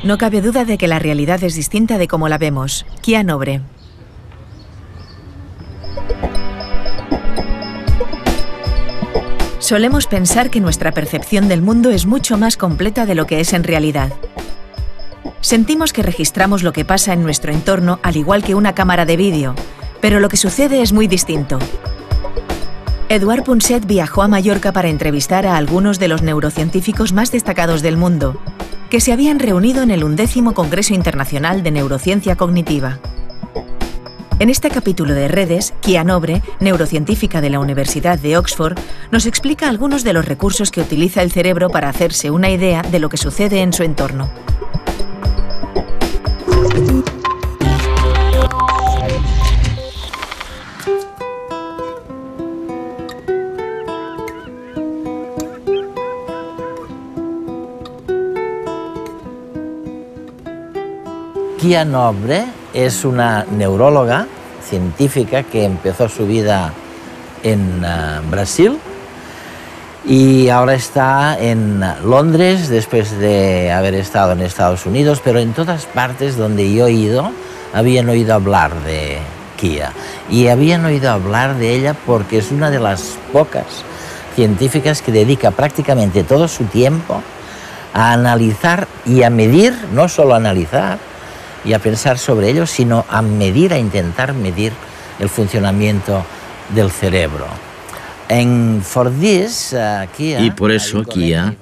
No cabe duda de que la realidad es distinta de cómo la vemos. Kia Nobre. Solemos pensar que nuestra percepción del mundo es mucho más completa de lo que es en realidad. Sentimos que registramos lo que pasa en nuestro entorno al igual que una cámara de vídeo, pero lo que sucede es muy distinto. Edouard Punset viajó a Mallorca para entrevistar a algunos de los neurocientíficos más destacados del mundo, que se habían reunido en el 11º Congreso Internacional de Neurociencia Cognitiva. En este capítulo de Redes, Kia Nobre, neurocientífica de la Universidad de Oxford, nos explica algunos de los recursos que utiliza el cerebro para hacerse una idea de lo que sucede en su entorno. Kia Nobre es una neuróloga científica que empezó su vida en Brasil y ahora está en Londres después de haber estado en Estados Unidos, pero en todas partes donde yo he ido habían oído hablar de Kia y habían oído hablar de ella porque es una de las pocas científicas que dedica prácticamente todo su tiempo a analizar y a medir, no solo a analizar y a pensar sobre ello, sino a medir, a intentar medir el funcionamiento del cerebro. Y por eso, Kia,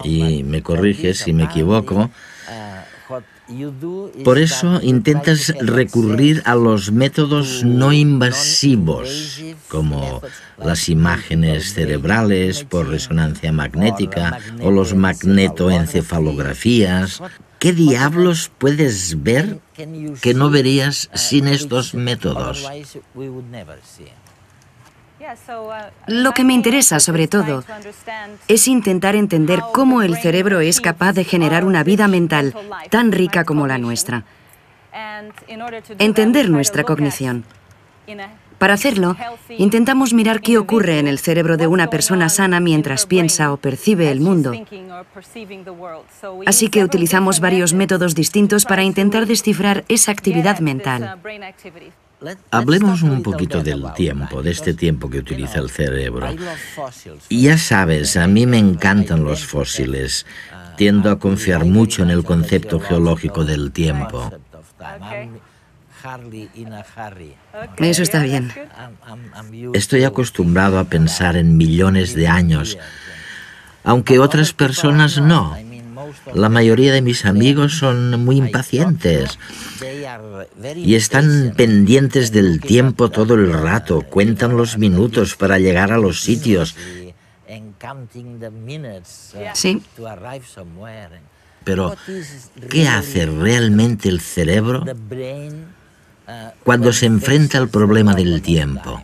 y me corriges si me equivoco, por eso intentas recurrir a los métodos no invasivos, como las imágenes cerebrales por resonancia magnética o los magnetoencefalografías. ¿Qué diablos puedes ver que no verías sin estos métodos? Lo que me interesa, sobre todo, es intentar entender cómo el cerebro es capaz de generar una vida mental tan rica como la nuestra. Entender nuestra cognición. Para hacerlo, intentamos mirar qué ocurre en el cerebro de una persona sana mientras piensa o percibe el mundo. Así que utilizamos varios métodos distintos para intentar descifrar esa actividad mental. Hablemos un poquito del tiempo, de este tiempo que utiliza el cerebro. Y ya sabes, a mí me encantan los fósiles. Tiendo a confiar mucho en el concepto geológico del tiempo. Eso está bien. Estoy acostumbrado a pensar en millones de años, aunque otras personas no. La mayoría de mis amigos son muy impacientes y están pendientes del tiempo todo el rato, cuentan los minutos para llegar a los sitios. Sí. Pero, ¿qué hace realmente el cerebro cuando se enfrenta al problema del tiempo?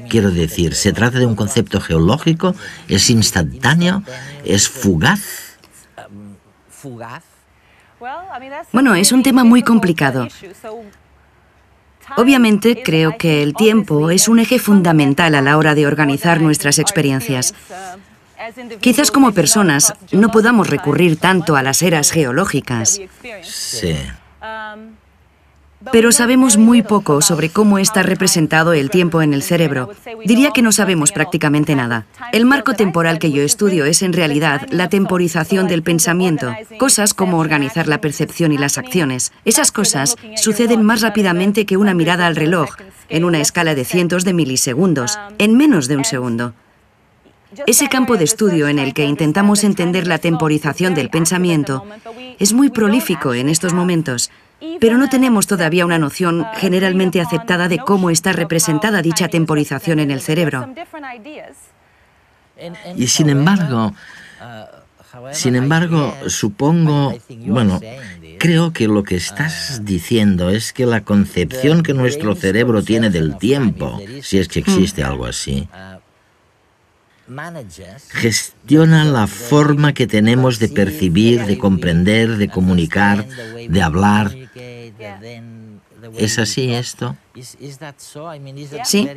Quiero decir, ¿se trata de un concepto geológico? ¿Es instantáneo? ¿Es fugaz? Bueno, es un tema muy complicado. Obviamente, creo que el tiempo es un eje fundamental a la hora de organizar nuestras experiencias. Quizás como personas no podamos recurrir tanto a las eras geológicas. Sí. Pero sabemos muy poco sobre cómo está representado el tiempo en el cerebro. Diría que no sabemos prácticamente nada. El marco temporal que yo estudio es en realidad la temporización del pensamiento, cosas como organizar la percepción y las acciones. Esas cosas suceden más rápidamente que una mirada al reloj, en una escala de cientos de milisegundos, en menos de un segundo. Ese campo de estudio en el que intentamos entender la temporización del pensamiento es muy prolífico en estos momentos, pero no tenemos todavía una noción generalmente aceptada de cómo está representada dicha temporización en el cerebro. Y sin embargo, supongo, creo que lo que estás diciendo es que la concepción que nuestro cerebro tiene del tiempo, si es que existe algo así, gestiona la forma que tenemos de percibir, de comprender, de comunicar, de hablar. ¿Es así esto? Sí,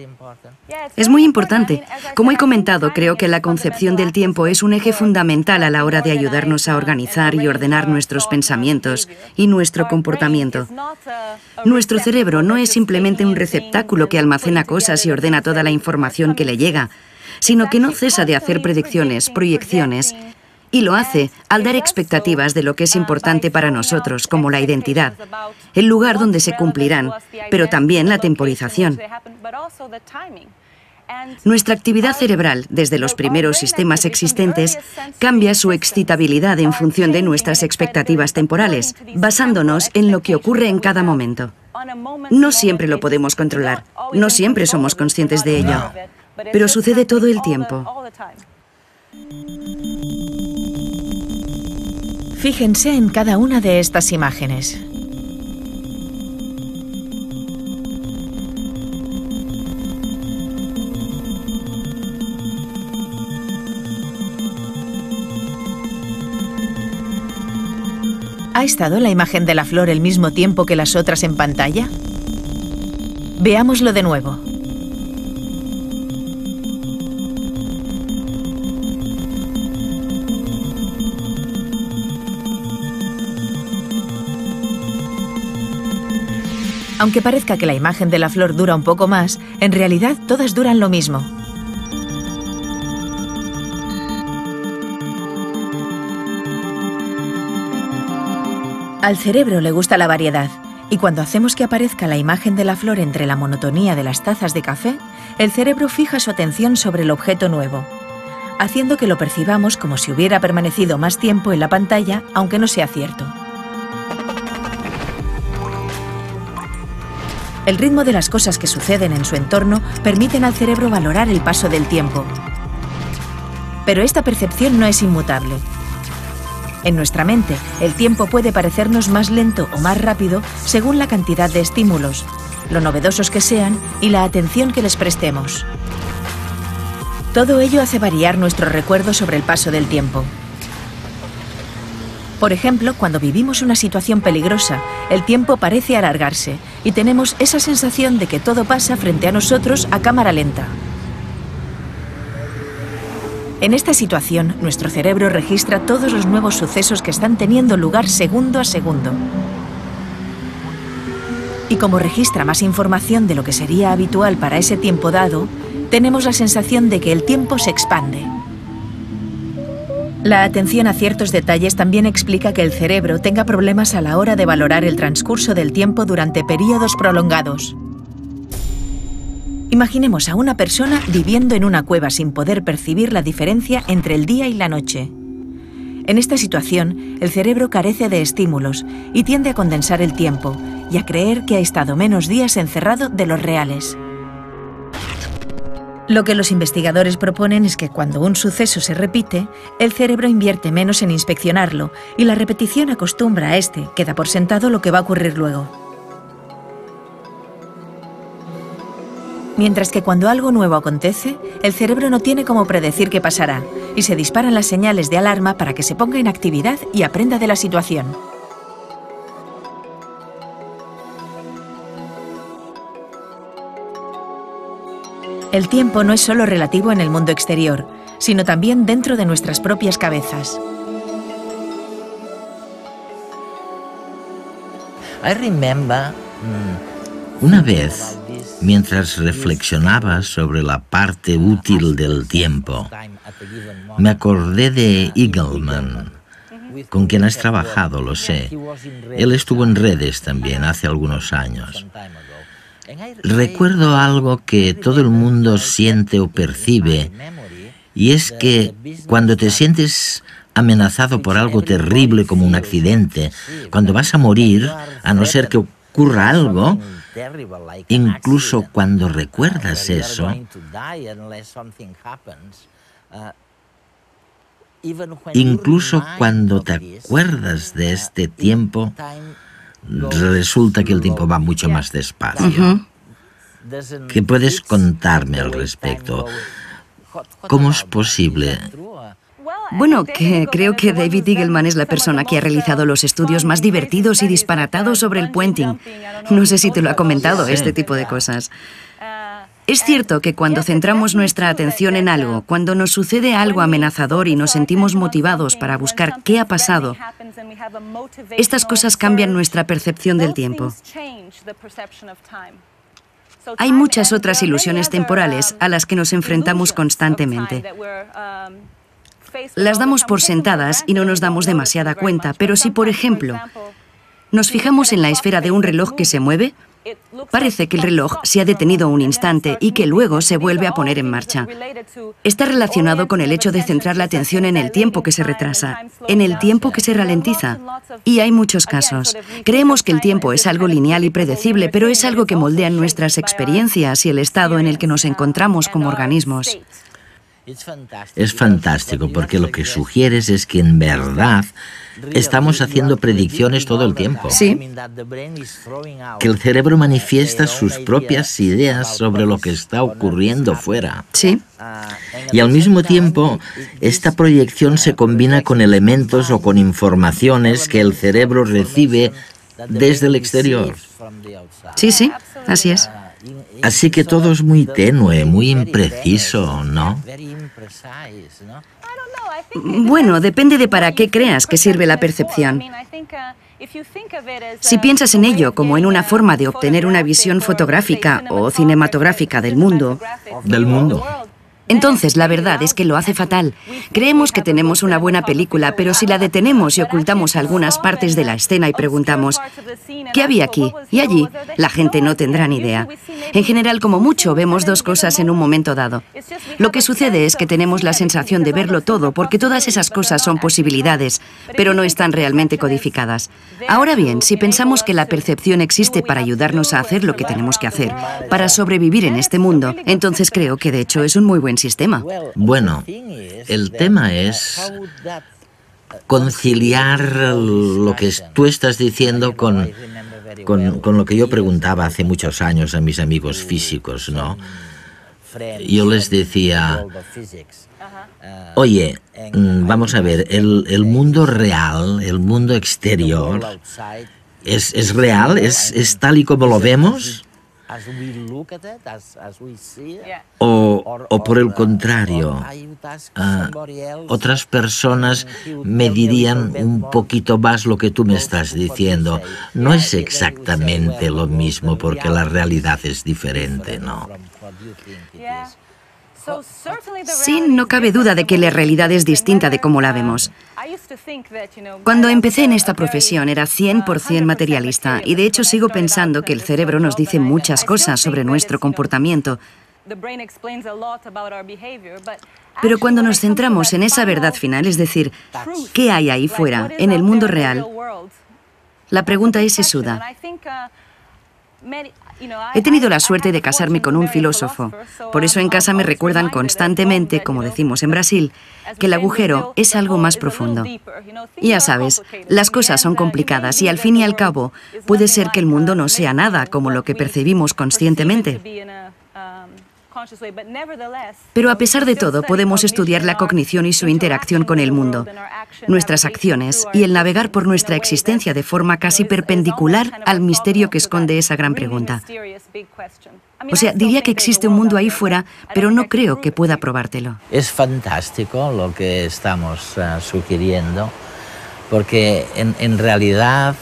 es muy importante. Como he comentado, creo que la concepción del tiempo es un eje fundamental a la hora de ayudarnos a organizar y ordenar nuestros pensamientos y nuestro comportamiento. Nuestro cerebro no es simplemente un receptáculo que almacena cosas y ordena toda la información que le llega, sino que no cesa de hacer predicciones, proyecciones, y lo hace al dar expectativas de lo que es importante para nosotros, como la identidad, el lugar donde se cumplirán, pero también la temporización. Nuestra actividad cerebral, desde los primeros sistemas existentes, cambia su excitabilidad en función de nuestras expectativas temporales, basándonos en lo que ocurre en cada momento. No siempre lo podemos controlar, no siempre somos conscientes de ello, pero sucede todo el tiempo. Fíjense en cada una de estas imágenes. ¿Ha estado la imagen de la flor el mismo tiempo que las otras en pantalla? Veámoslo de nuevo. Aunque parezca que la imagen de la flor dura un poco más, en realidad todas duran lo mismo. Al cerebro le gusta la variedad, y cuando hacemos que aparezca la imagen de la flor entre la monotonía de las tazas de café, el cerebro fija su atención sobre el objeto nuevo, haciendo que lo percibamos como si hubiera permanecido más tiempo en la pantalla, aunque no sea cierto. El ritmo de las cosas que suceden en su entorno permiten al cerebro valorar el paso del tiempo. Pero esta percepción no es inmutable. En nuestra mente, el tiempo puede parecernos más lento o más rápido según la cantidad de estímulos, lo novedosos que sean y la atención que les prestemos. Todo ello hace variar nuestro recuerdo sobre el paso del tiempo. Por ejemplo, cuando vivimos una situación peligrosa, el tiempo parece alargarse y tenemos esa sensación de que todo pasa frente a nosotros a cámara lenta. En esta situación, nuestro cerebro registra todos los nuevos sucesos que están teniendo lugar segundo a segundo. Y como registra más información de lo que sería habitual para ese tiempo dado, tenemos la sensación de que el tiempo se expande. La atención a ciertos detalles también explica que el cerebro tenga problemas a la hora de valorar el transcurso del tiempo durante periodos prolongados. Imaginemos a una persona viviendo en una cueva sin poder percibir la diferencia entre el día y la noche. En esta situación, el cerebro carece de estímulos y tiende a condensar el tiempo y a creer que ha estado menos días encerrado de los reales. Lo que los investigadores proponen es que cuando un suceso se repite, el cerebro invierte menos en inspeccionarlo y la repetición acostumbra a este, que da por sentado lo que va a ocurrir luego. Mientras que cuando algo nuevo acontece, el cerebro no tiene cómo predecir qué pasará y se disparan las señales de alarma para que se ponga en actividad y aprenda de la situación. El tiempo no es solo relativo en el mundo exterior, sino también dentro de nuestras propias cabezas. Una vez, mientras reflexionaba sobre la parte útil del tiempo, me acordé de Eagleman, con quien has trabajado, lo sé. Él estuvo en redes también hace algunos años. Recuerdo algo que todo el mundo siente o percibe, y es que cuando te sientes amenazado por algo terrible como un accidente, cuando vas a morir, a no ser que ocurra algo, incluso cuando recuerdas eso, incluso cuando te acuerdas de este tiempo, resulta que el tiempo va mucho más despacio. ¿Qué puedes contarme al respecto? ¿Cómo es posible? Bueno, que creo que David Eagleman es la persona que ha realizado los estudios más divertidos y disparatados sobre el puenting. No sé si te lo ha comentado, este tipo de cosas. Es cierto que cuando centramos nuestra atención en algo, cuando nos sucede algo amenazador y nos sentimos motivados para buscar qué ha pasado, estas cosas cambian nuestra percepción del tiempo. Hay muchas otras ilusiones temporales a las que nos enfrentamos constantemente. Las damos por sentadas y no nos damos demasiada cuenta, pero si, por ejemplo, nos fijamos en la esfera de un reloj que se mueve, parece que el reloj se ha detenido un instante y que luego se vuelve a poner en marcha. Está relacionado con el hecho de centrar la atención en el tiempo que se retrasa, en el tiempo que se ralentiza. Y hay muchos casos. Creemos que el tiempo es algo lineal y predecible, pero es algo que moldea nuestras experiencias y el estado en el que nos encontramos como organismos. Es fantástico porque lo que sugieres es que en verdad estamos haciendo predicciones todo el tiempo. Sí. Que el cerebro manifiesta sus propias ideas sobre lo que está ocurriendo fuera. Sí. Y al mismo tiempo, esta proyección se combina con elementos o con informaciones que el cerebro recibe desde el exterior. Sí, sí, así es. Así que todo es muy tenue, muy impreciso, ¿no? Bueno, depende de para qué creas que sirve la percepción. Si piensas en ello como en una forma de obtener una visión fotográfica o cinematográfica del mundo, entonces la verdad es que lo hace fatal. Creemos que tenemos una buena película, pero si la detenemos y ocultamos algunas partes de la escena y preguntamos ¿qué había aquí y allí?, la gente no tendrá ni idea. En general, como mucho, vemos dos cosas en un momento dado. Lo que sucede es que tenemos la sensación de verlo todo porque todas esas cosas son posibilidades, pero no están realmente codificadas. Ahora bien, si pensamos que la percepción existe para ayudarnos a hacer lo que tenemos que hacer, para sobrevivir en este mundo, entonces creo que de hecho es un muy buen sistema. Bueno, el tema es conciliar lo que tú estás diciendo con lo que yo preguntaba hace muchos años a mis amigos físicos, ¿no? Yo les decía, oye, vamos a ver, el mundo real, el mundo exterior, ¿es real? ¿Es tal y como lo vemos? O por el contrario, otras personas me dirían un poquito más lo que tú me estás diciendo. No es exactamente lo mismo porque la realidad es diferente, ¿no? Sí, no cabe duda de que la realidad es distinta de cómo la vemos. Cuando empecé en esta profesión era 100% materialista y de hecho sigo pensando que el cerebro nos dice muchas cosas sobre nuestro comportamiento. Pero cuando nos centramos en esa verdad final, es decir, ¿qué hay ahí fuera, en el mundo real? La pregunta es sesuda. He tenido la suerte de casarme con un filósofo. Por eso en casa me recuerdan constantemente, como decimos en Brasil, que el agujero es algo más profundo. Ya sabes, las cosas son complicadas y al fin y al cabo puede ser que el mundo no sea nada como lo que percibimos conscientemente. Pero a pesar de todo, podemos estudiar la cognición y su interacción con el mundo, nuestras acciones y el navegar por nuestra existencia de forma casi perpendicular al misterio que esconde esa gran pregunta. O sea, diría que existe un mundo ahí fuera, pero no creo que pueda probártelo. Es fantástico lo que estamos sugiriendo, porque en realidad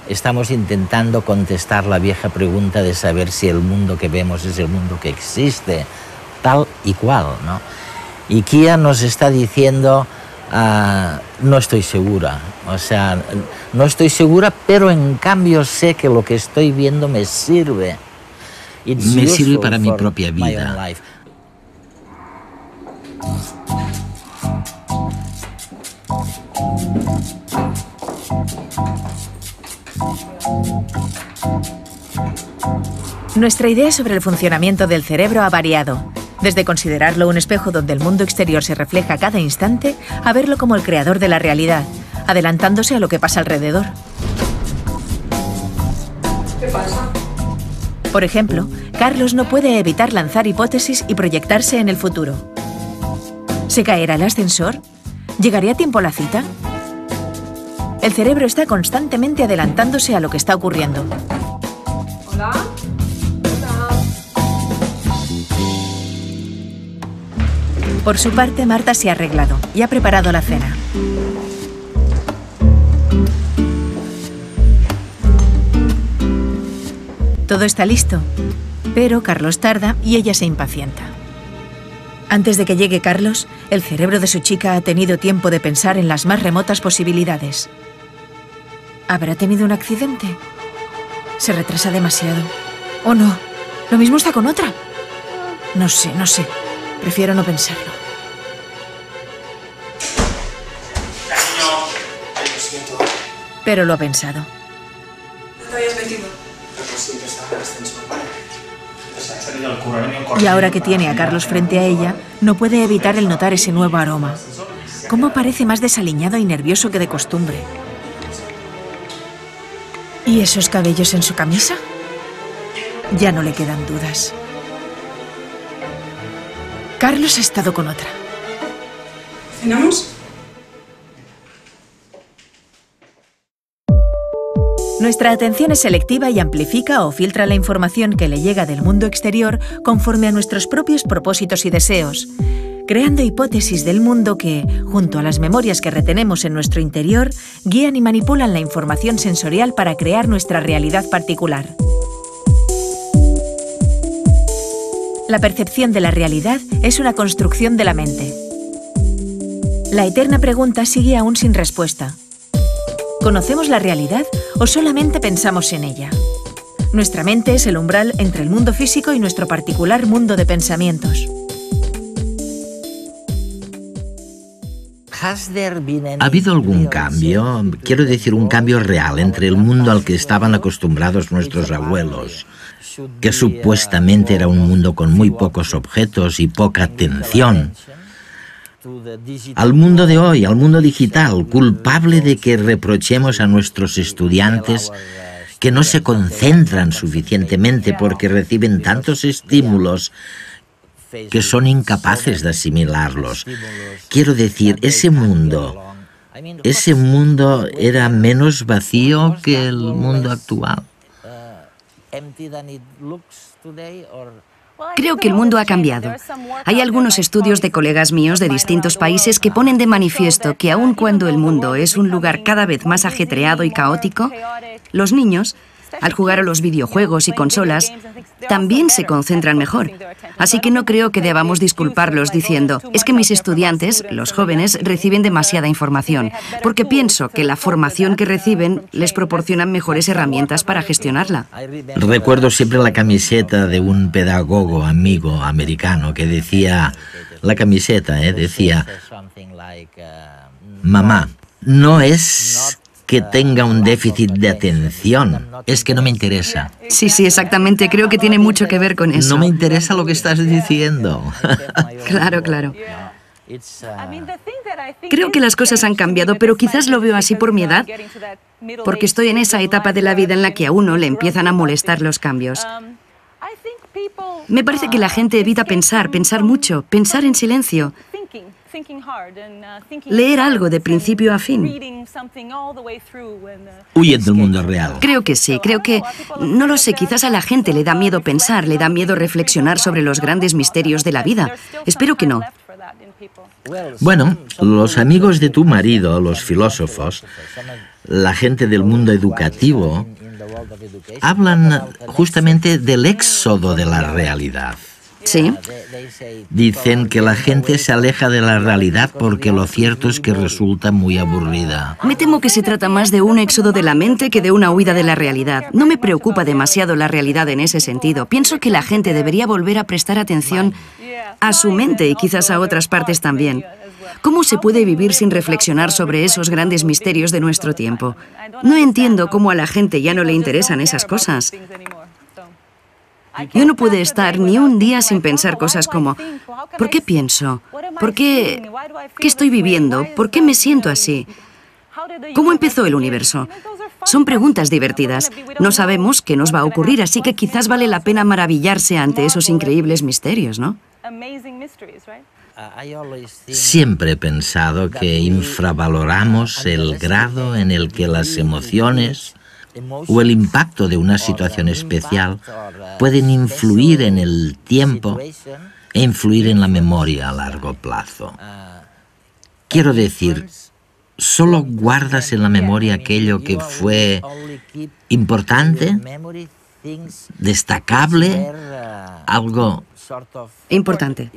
estamos intentando contestar la vieja pregunta de saber si el mundo que vemos es el mundo que existe, tal y cual, ¿no? Y Kia nos está diciendo, no estoy segura, o sea, no estoy segura, pero en cambio sé que lo que estoy viendo me sirve. Me sirve para mi propia vida. Nuestra idea sobre el funcionamiento del cerebro ha variado, desde considerarlo un espejo donde el mundo exterior se refleja cada instante, a verlo como el creador de la realidad, adelantándose a lo que pasa alrededor. ¿Qué pasa? Por ejemplo, Carlos no puede evitar lanzar hipótesis y proyectarse en el futuro. ¿Se caerá el ascensor? ¿Llegaré a tiempo a la cita? El cerebro está constantemente adelantándose a lo que está ocurriendo. Hola. Por su parte, Marta se ha arreglado y ha preparado la cena. Todo está listo, pero Carlos tarda y ella se impacienta. Antes de que llegue Carlos, el cerebro de su chica ha tenido tiempo de pensar en las más remotas posibilidades. ¿Habrá tenido un accidente? Se retrasa demasiado. ¿O no? ¿Lo mismo está con otra? No sé. Prefiero no pensarlo. Pero lo ha pensado. ¿No te habías metido? Y ahora que tiene a Carlos frente a ella, no puede evitar el notar ese nuevo aroma. ¿Cómo parece más desaliñado y nervioso que de costumbre? ¿Y esos cabellos en su camisa? Ya no le quedan dudas. Carlos ha estado con otra. ¿Cenamos? Nuestra atención es selectiva y amplifica o filtra la información que le llega del mundo exterior conforme a nuestros propios propósitos y deseos, creando hipótesis del mundo que, junto a las memorias que retenemos en nuestro interior, guían y manipulan la información sensorial para crear nuestra realidad particular. La percepción de la realidad es una construcción de la mente. La eterna pregunta sigue aún sin respuesta. ¿Conocemos la realidad o solamente pensamos en ella? Nuestra mente es el umbral entre el mundo físico y nuestro particular mundo de pensamientos. ¿Ha habido algún cambio? Quiero decir, un cambio real entre el mundo al que estaban acostumbrados nuestros abuelos, que supuestamente era un mundo con muy pocos objetos y poca atención, al mundo de hoy, al mundo digital, culpable de que reprochemos a nuestros estudiantes que no se concentran suficientemente porque reciben tantos estímulos que son incapaces de asimilarlos? Quiero decir, ese mundo era menos vacío que el mundo actual. Creo que el mundo ha cambiado. Hay algunos estudios de colegas míos de distintos países que ponen de manifiesto que aun cuando el mundo es un lugar cada vez más ajetreado y caótico, los niños, al jugar a los videojuegos y consolas, también se concentran mejor. Así que no creo que debamos disculparlos diciendo, es que mis estudiantes, los jóvenes, reciben demasiada información, porque pienso que la formación que reciben les proporciona mejores herramientas para gestionarla. Recuerdo siempre la camiseta de un pedagogo amigo americano que decía, decía, mamá, no es que tenga un déficit de atención, es que no me interesa. Sí, exactamente, creo que tiene mucho que ver con eso. No me interesa lo que estás diciendo. Claro. Creo que las cosas han cambiado, pero quizás lo veo así por mi edad, porque estoy en esa etapa de la vida en la que a uno le empiezan a molestar los cambios. Me parece que la gente evita pensar mucho, pensar en silencio. Leer algo de principio a fin. Huyen del mundo real. Creo que sí, no lo sé, quizás a la gente le da miedo pensar, le da miedo reflexionar sobre los grandes misterios de la vida. Espero que no. Bueno, los amigos de tu marido, los filósofos, la gente del mundo educativo, hablan justamente del éxodo de la realidad. Sí. Dicen que la gente se aleja de la realidad porque lo cierto es que resulta muy aburrida. Me temo que se trata más de un éxodo de la mente que de una huida de la realidad. No me preocupa demasiado la realidad en ese sentido. Pienso que la gente debería volver a prestar atención a su mente y quizás a otras partes también. ¿Cómo se puede vivir sin reflexionar sobre esos grandes misterios de nuestro tiempo? No entiendo cómo a la gente ya no le interesan esas cosas. Yo no puedo estar ni un día sin pensar cosas como, ¿por qué pienso? ¿Qué estoy viviendo? ¿Por qué me siento así? ¿Cómo empezó el universo? Son preguntas divertidas. No sabemos qué nos va a ocurrir, así que quizás vale la pena maravillarse ante esos increíbles misterios, ¿no? Siempre he pensado que infravaloramos el grado en el que las emociones o el impacto de una situación especial pueden influir en el tiempo e influir en la memoria a largo plazo. Quiero decir, ¿solo guardas en la memoria aquello que fue importante, destacable, algo importante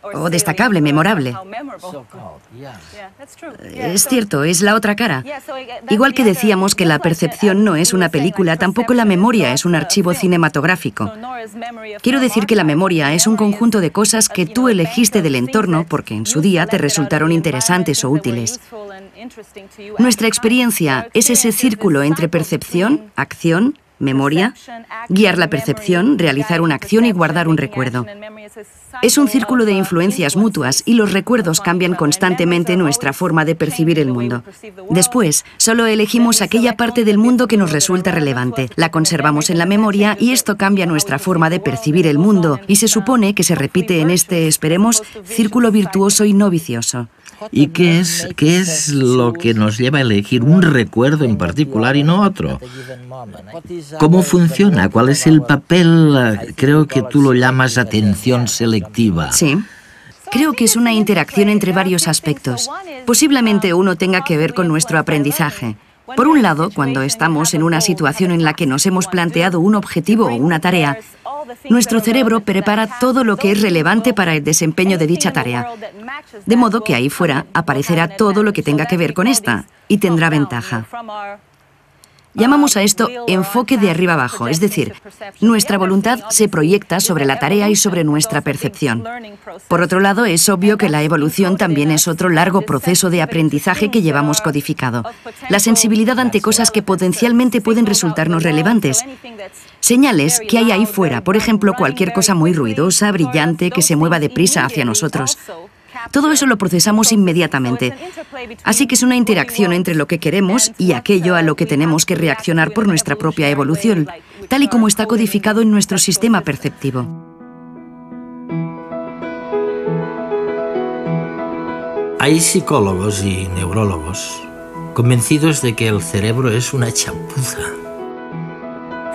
o destacable, memorable? Es cierto, es la otra cara. Igual que decíamos que la percepción no es una película, tampoco la memoria es un archivo cinematográfico. Quiero decir que la memoria es un conjunto de cosas que tú elegiste del entorno porque en su día te resultaron interesantes o útiles. Nuestra experiencia es ese círculo entre percepción, acción, memoria, guiar la percepción, realizar una acción y guardar un recuerdo. Es un círculo de influencias mutuas y los recuerdos cambian constantemente nuestra forma de percibir el mundo. Después, solo elegimos aquella parte del mundo que nos resulta relevante, la conservamos en la memoria y esto cambia nuestra forma de percibir el mundo y se supone que se repite en este, esperemos, círculo virtuoso y no vicioso. ¿Y qué es lo que nos lleva a elegir un recuerdo en particular y no otro? ¿Cómo funciona? ¿Cuál es el papel? Creo que tú lo llamas atención selectiva. Sí. Creo que es una interacción entre varios aspectos. Posiblemente uno tenga que ver con nuestro aprendizaje. Por un lado, cuando estamos en una situación en la que nos hemos planteado un objetivo o una tarea, nuestro cerebro prepara todo lo que es relevante para el desempeño de dicha tarea. De modo que ahí fuera aparecerá todo lo que tenga que ver con esta y tendrá ventaja. Llamamos a esto enfoque de arriba abajo, es decir, nuestra voluntad se proyecta sobre la tarea y sobre nuestra percepción. Por otro lado, es obvio que la evolución también es otro largo proceso de aprendizaje que llevamos codificado. La sensibilidad ante cosas que potencialmente pueden resultarnos relevantes. Señales que hay ahí fuera, por ejemplo, cualquier cosa muy ruidosa, brillante, que se mueva deprisa hacia nosotros. Todo eso lo procesamos inmediatamente. Así que es una interacción entre lo que queremos y aquello a lo que tenemos que reaccionar por nuestra propia evolución, tal y como está codificado en nuestro sistema perceptivo. Hay psicólogos y neurólogos convencidos de que el cerebro es una chapuza,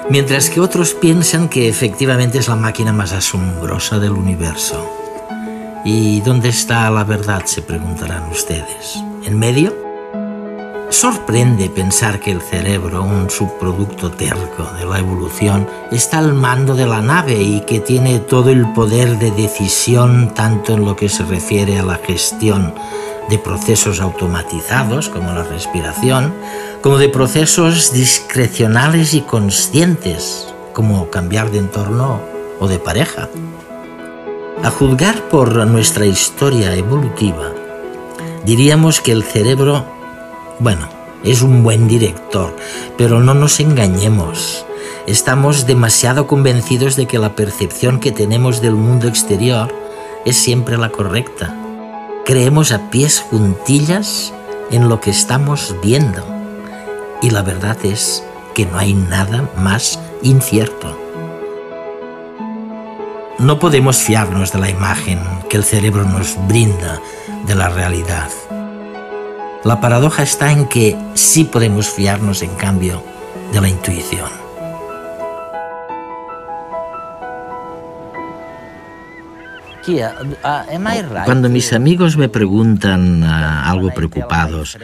mientras que otros piensan que efectivamente es la máquina más asombrosa del universo. ¿Y dónde está la verdad?, se preguntarán ustedes. ¿En medio? Sorprende pensar que el cerebro, un subproducto terco de la evolución, está al mando de la nave y que tiene todo el poder de decisión tanto en lo que se refiere a la gestión de procesos automatizados como la respiración, como de procesos discrecionales y conscientes como cambiar de entorno o de pareja. A juzgar por nuestra historia evolutiva, diríamos que el cerebro, es un buen director, pero no nos engañemos. Estamos demasiado convencidos de que la percepción que tenemos del mundo exterior es siempre la correcta. Creemos a pies juntillas en lo que estamos viendo. Y la verdad es que no hay nada más incierto. No podemos fiarnos de la imagen que el cerebro nos brinda de la realidad. La paradoja está en que sí podemos fiarnos, en cambio, de la intuición. Cuando mis amigos me preguntan algo preocupados,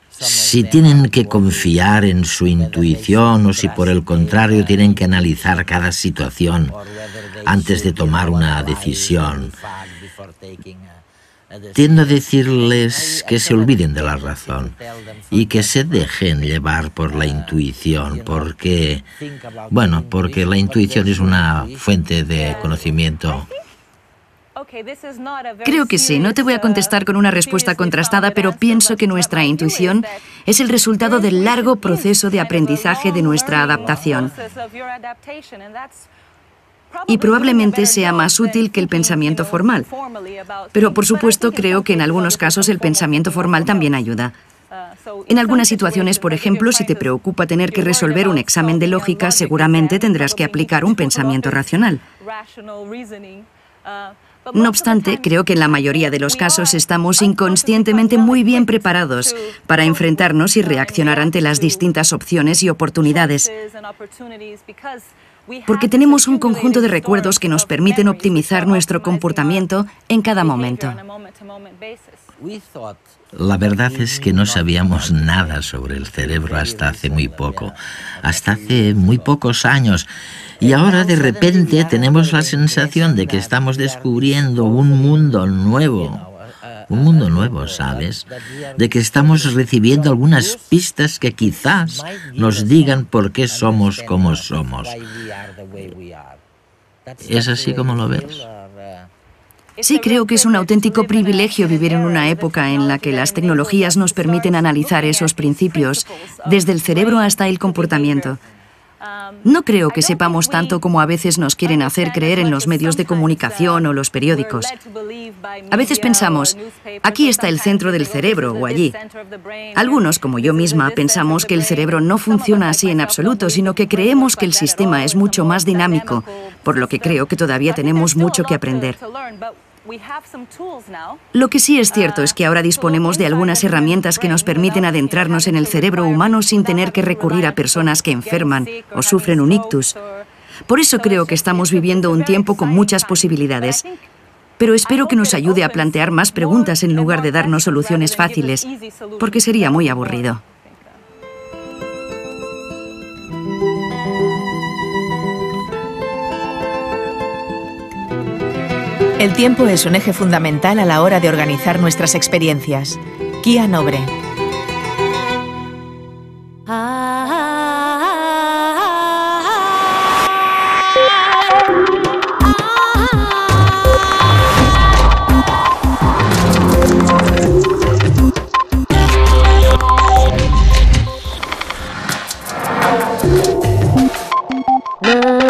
si tienen que confiar en su intuición o si por el contrario tienen que analizar cada situación antes de tomar una decisión, tiendo a decirles que se olviden de la razón y que se dejen llevar por la intuición, porque la intuición es una fuente de conocimiento. Creo que sí. No te voy a contestar con una respuesta contrastada, pero pienso que nuestra intuición es el resultado del largo proceso de aprendizaje de nuestra adaptación. Y probablemente sea más útil que el pensamiento formal. Pero, por supuesto, creo que en algunos casos el pensamiento formal también ayuda. En algunas situaciones, por ejemplo, si te preocupa tener que resolver un examen de lógica, seguramente tendrás que aplicar un pensamiento racional. No obstante, creo que en la mayoría de los casos estamos inconscientemente muy bien preparados para enfrentarnos y reaccionar ante las distintas opciones y oportunidades, porque tenemos un conjunto de recuerdos que nos permiten optimizar nuestro comportamiento en cada momento. La verdad es que no sabíamos nada sobre el cerebro hasta hace muy poco, hasta hace muy pocos años. Y ahora de repente tenemos la sensación de que estamos descubriendo un mundo nuevo, ¿sabes? De que estamos recibiendo algunas pistas que quizás nos digan por qué somos como somos. ¿Es así como lo ves? Sí, creo que es un auténtico privilegio vivir en una época en la que las tecnologías nos permiten analizar esos principios, desde el cerebro hasta el comportamiento. No creo que sepamos tanto como a veces nos quieren hacer creer en los medios de comunicación o los periódicos. A veces pensamos, aquí está el centro del cerebro o allí. Algunos, como yo misma, pensamos que el cerebro no funciona así en absoluto, sino que creemos que el sistema es mucho más dinámico, por lo que creo que todavía tenemos mucho que aprender. Lo que sí es cierto es que ahora disponemos de algunas herramientas que nos permiten adentrarnos en el cerebro humano sin tener que recurrir a personas que enferman o sufren un ictus. Por eso creo que estamos viviendo un tiempo con muchas posibilidades. Pero espero que nos ayude a plantear más preguntas en lugar de darnos soluciones fáciles, porque sería muy aburrido. El tiempo es un eje fundamental a la hora de organizar nuestras experiencias. Kia Nobre. No.